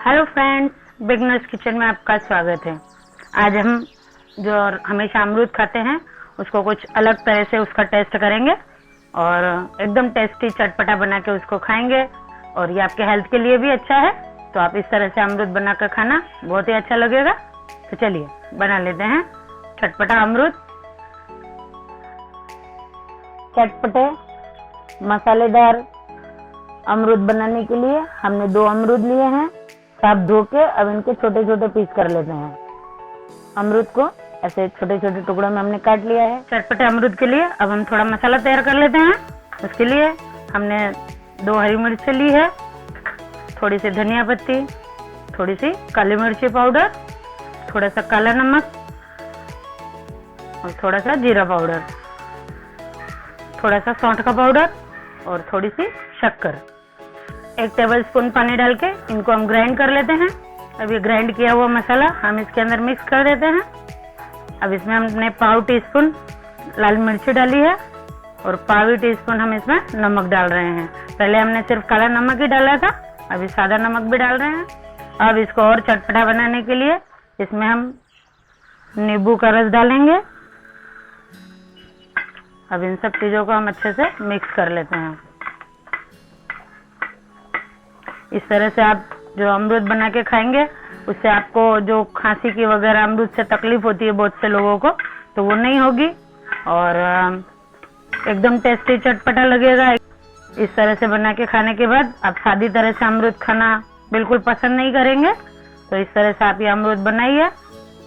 Hello friends, beginners kitchen में आपका स्वागत है। आज हम जो हमेशा अमरूद खाते हैं उसको कुछ अलग तरह से उसका टेस्ट करेंगे और एकदम टेस्टी चटपटा बना के उसको खाएंगे। और ये आपके हेल्थ के लिए भी अच्छा है, तो आप इस तरह से अमरूद बनाकर खाना बहुत ही अच्छा लगेगा। तो चलिए बना लेते हैं चटपटा अमरूद। चटपटे मसालेदार अमरूद बनाने के लिए हमने 2 अमरूद लिए हैं। साफ धो के अब इनके छोटे छोटे पीस कर लेते हैं। अमरूद को ऐसे छोटे छोटे टुकड़ों में हमने काट लिया है। चटपटे अमरूद के लिए अब हम थोड़ा मसाला तैयार कर लेते हैं। उसके लिए हमने 2 हरी मिर्च ली है, थोड़ी सी धनिया पत्ती, थोड़ी सी काली मिर्ची पाउडर, थोड़ा सा काला नमक और थोड़ा सा जीरा पाउडर, थोड़ा सा सौंठ का पाउडर और थोड़ी सी शक्कर। 1 टेबलस्पून पानी डाल के इनको हम ग्राइंड कर लेते हैं। अब ये ग्राइंड किया हुआ मसाला हम इसके अंदर मिक्स कर देते हैं। अब इसमें हमने पाव टीस्पून लाल मिर्ची डाली है और पाव टीस्पून हम इसमें नमक डाल रहे हैं। पहले हमने सिर्फ काला नमक ही डाला था, अभी सादा नमक भी डाल रहे हैं। अब इसको और चटपटा बनाने के लिए इसमें हम नींबू का रस डालेंगे। अब इन सब चीजों को हम अच्छे से मिक्स कर लेते हैं। इस तरह से आप जो अमरूद बना के खाएंगे उससे आपको जो खांसी की वगैरह अमरूद से तकलीफ होती है बहुत से लोगों को, तो वो नहीं होगी और एकदम टेस्टी चटपटा लगेगा। इस तरह से बना के खाने के बाद आप सादी तरह से अमरूद खाना बिल्कुल पसंद नहीं करेंगे, तो इस तरह से आप ये अमरूद बनाइए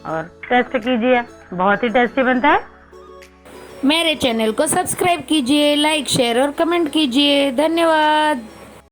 और टेस्ट कीजिए, बहुत ही टेस्टी बनता है। मेरे चैनल को सब्सक्राइब कीजिए, लाइक शेयर और कमेंट कीजिए। धन्यवाद।